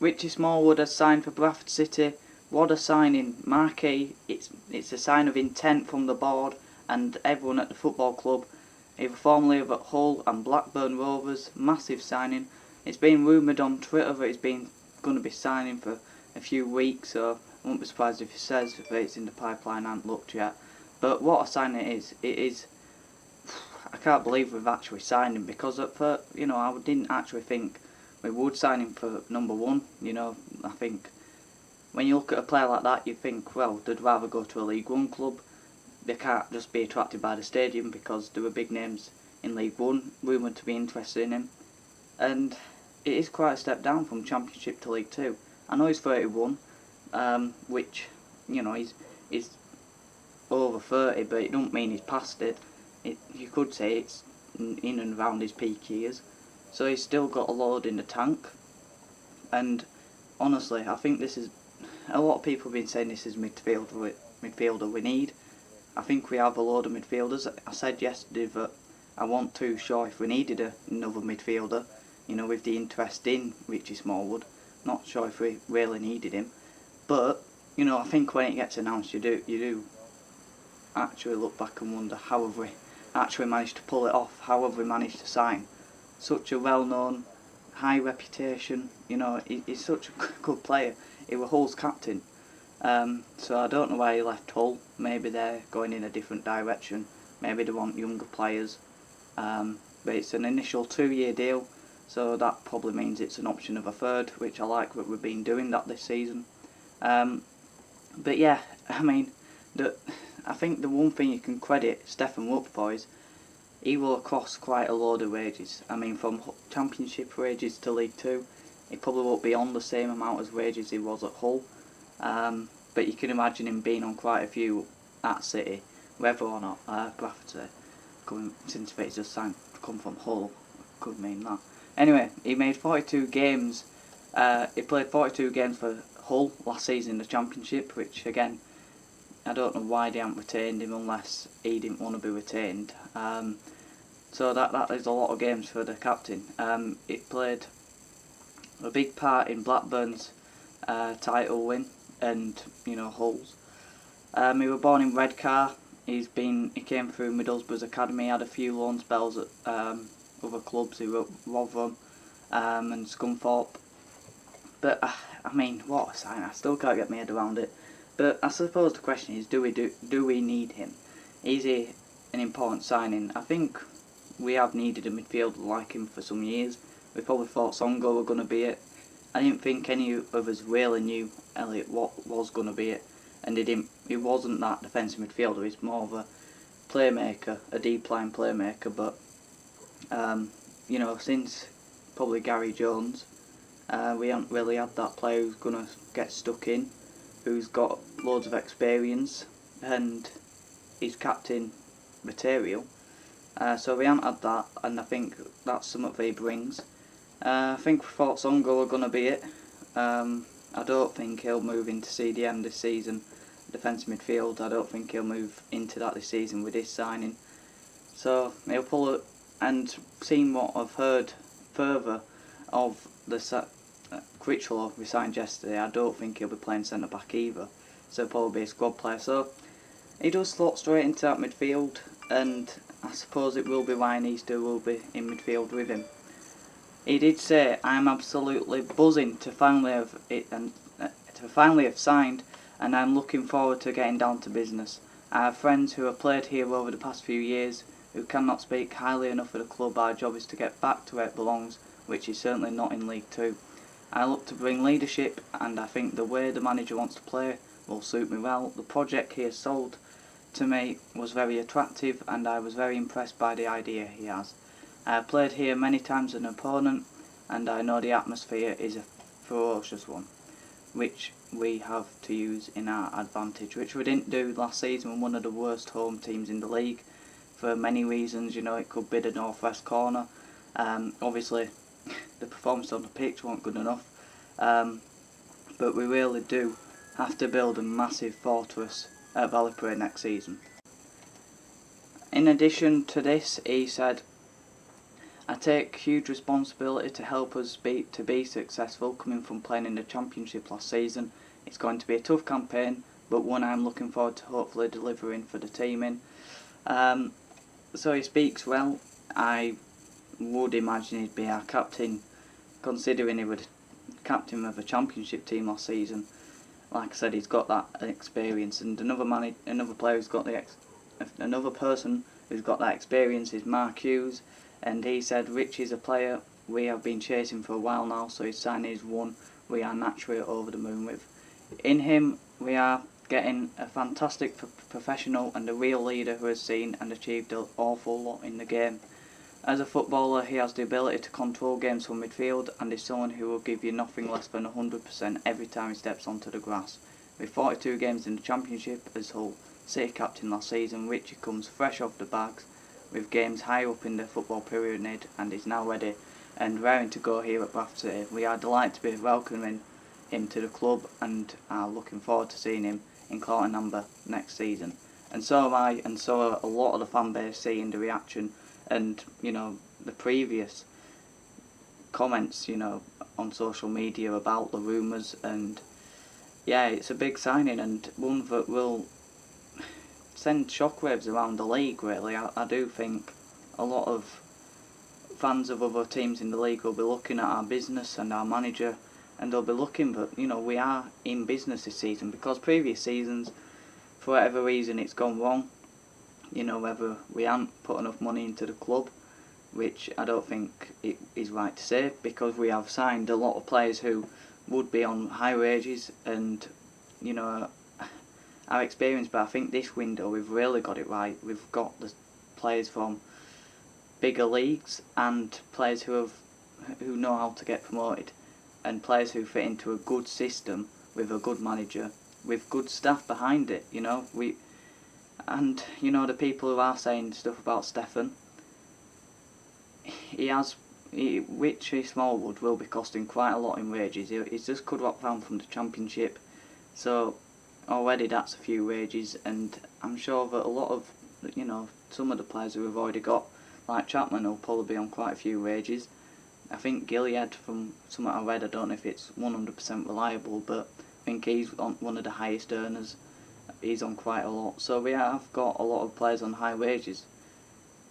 Richie Smallwood has signed for Bradford City. What a signing, marquee. It's a sign of intent from the board and everyone at the football club. Either formerly of at Hull and Blackburn Rovers, massive signing. It's been rumoured on Twitter that he's been going to be signing for a few weeks, so I won't be surprised if he says that it's in the pipeline. I haven't looked yet. But what a signing it is. I can't believe we've actually signed him, because at first, I didn't actually think we would sign him for number one. I think when you look at a player like that, you think, well, they'd rather go to a League One club. They can't just be attracted by the stadium, because there were big names in League One rumoured to be interested in him. And it is quite a step down from Championship to League Two. I know he's 31, which, he's over 30, but it don't mean he's past it. You could say it's in and around his peak years. So he's still got a load in the tank. And honestly, I think this is, a lot of people have been saying this is midfielder we need. I think we have a load of midfielders. I said yesterday that I wasn't too sure if we needed another midfielder, with the interest in Richie Smallwood. Not sure if we really needed him. But, I think when it gets announced, you do actually look back and wonder, how have we actually managed to pull it off? How have we managed to sign such a well-known, high reputation? He's such a good player. He was Hull's captain. So I don't know why he left Hull. Maybe they're going in a different direction. Maybe they want younger players. But it's an initial 2-year deal, so that probably means it's an option of a third, which I like that we've been doing that this season. But yeah, I think the one thing you can credit Stefan Rupp for is he will cost quite a load of wages. From Championship wages to League Two, he probably won't be on the same amount as wages he was at Hull. But you can imagine him being on quite a few at City, whether or not Bradford, since he's just signed to come from Hull, could mean that. Anyway, he made 42 games. He played 42 games for Hull last season in the Championship, which again, I don't know why they haven't retained him unless he didn't want to be retained. So that is a lot of games for the captain. He played a big part in Blackburn's title win and Hull's. He was born in Redcar. He came through Middlesbrough's academy. Had a few loan spells at other clubs. He were Rotherham and Scunthorpe. But what a sign! I still can't get my head around it. But I suppose the question is, do we need him? Is he an important signing? I think we have needed a midfielder like him for some years. We probably thought Songo were going to be it. I didn't think any of us really knew Elliot what was going to be it, and he wasn't that defensive midfielder. He's more of a playmaker, a deep line playmaker. But since probably Gary Jones, we haven't really had that player who's going to get stuck in, who's got loads of experience and he's captain material. So we haven't had that, and I think that's something that he brings. I think we thought Songo were going to be it. I don't think he'll move into CDM this season, defensive midfield. I don't think he'll move into that this season with his signing. So he'll pull it, and seeing what I've heard further of the Critchlow we signed yesterday, I don't think he'll be playing centre back either. So he'll probably be a squad player. So he does slot straight into that midfield, and I suppose it will be why Easter will be in midfield with him. He did say, "I'm absolutely buzzing to finally have signed, and I'm looking forward to getting down to business. I have friends who have played here over the past few years who cannot speak highly enough of the club. Our job is to get back to where it belongs, which is certainly not in League Two. I look to bring leadership, and I think the way the manager wants to play will suit me well. The project he has sold to me was very attractive, and I was very impressed by the idea he has. I have played here many times as an opponent, and I know the atmosphere is a ferocious one, which we have to use in our advantage, which we didn't do last season. We're one of the worst home teams in the league for many reasons. It could be the northwest corner. Obviously, the performance on the pitch weren't good enough, but we really do have to build a massive fortress at Valley Parade next season. In addition to this, he said, I take huge responsibility to help us be successful, coming from playing in the Championship last season. It's going to be a tough campaign, but one I'm looking forward to hopefully delivering for the team in. So he speaks well. I would imagine he'd be our captain, considering he was captain of a Championship team last season. Like I said, he's got that experience, and another player who's got another person who's got that experience is Mark Hughes, and he said Richie's a player we have been chasing for a while now, so his signing is one we are naturally over the moon with. In him, we are getting a fantastic professional and a real leader who has seen and achieved an awful lot in the game. As a footballer, he has the ability to control games from midfield and is someone who will give you nothing less than 100% every time he steps onto the grass. With 42 games in the Championship as Hull City captain last season, Richie comes fresh off the bags with games high up in the football pyramid and is now ready and raring to go here at Bradford City. We are delighted to be welcoming him to the club and are looking forward to seeing him in Clout and Amber next season. And so am I, and so are a lot of the fan base seeing the reaction and, the previous comments, on social media about the rumours. And yeah, it's a big signing and one that will send shockwaves around the league, really. I do think a lot of fans of other teams in the league will be looking at our business and our manager, and they'll be looking, but we are in business this season, because previous seasons, for whatever reason, it's gone wrong. Whether we haven't put enough money into the club, which I don't think it is right to say, because we have signed a lot of players who would be on high wages and, our experience. But I think this window we've really got it right. We've got the players from bigger leagues and players who know how to get promoted, and players who fit into a good system with a good manager, with good staff behind it. The people who are saying stuff about Stefan, Richie Smallwood will be costing quite a lot in wages. He's just cut up down from the Championship, so already that's a few wages, and I'm sure that a lot of, some of the players who have already got, like Chapman, will probably be on quite a few wages. I think Gilead, from something I read, I don't know if it's 100% reliable, but I think he's on one of the highest earners. He's on quite a lot. So we have got a lot of players on high wages.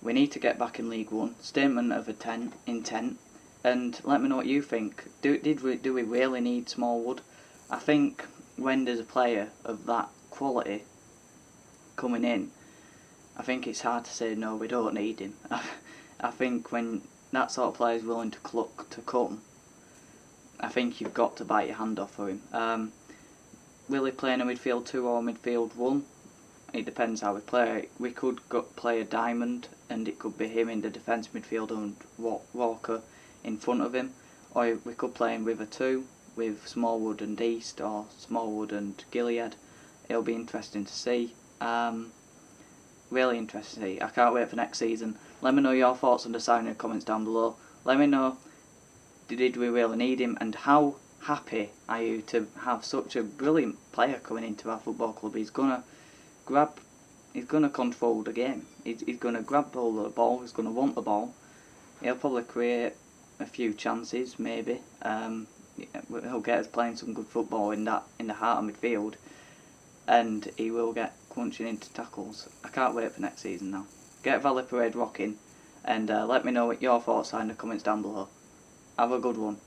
We need to get back in League One. Statement of intent. And let me know what you think. Do we really need Smallwood? I think when there's a player of that quality coming in, I think it's hard to say no, we don't need him. I think when that sort of player is willing to come, I think you've got to bite your hand off for him. Will he play in a midfield 2 or midfield 1? It depends how we play. We could play a diamond, and it could be him in the defence midfield and Walker in front of him, or we could play him with a 2 with Smallwood and East, or Smallwood and Gilead. It'll be interesting to see. Really interesting to see. I can't wait for next season. Let me know your thoughts on the signing in the comments down below. Let me know, did we really need him, and how happy are you to have such a brilliant player coming into our football club? He's gonna control the game. He's gonna grab hold of the ball. He's gonna want the ball. He'll probably create a few chances, maybe. He'll get us playing some good football in the heart of midfield, and he will get crunching into tackles. I can't wait for next season now. Get Valley Parade rocking, and let me know what your thoughts are in the comments down below. Have a good one.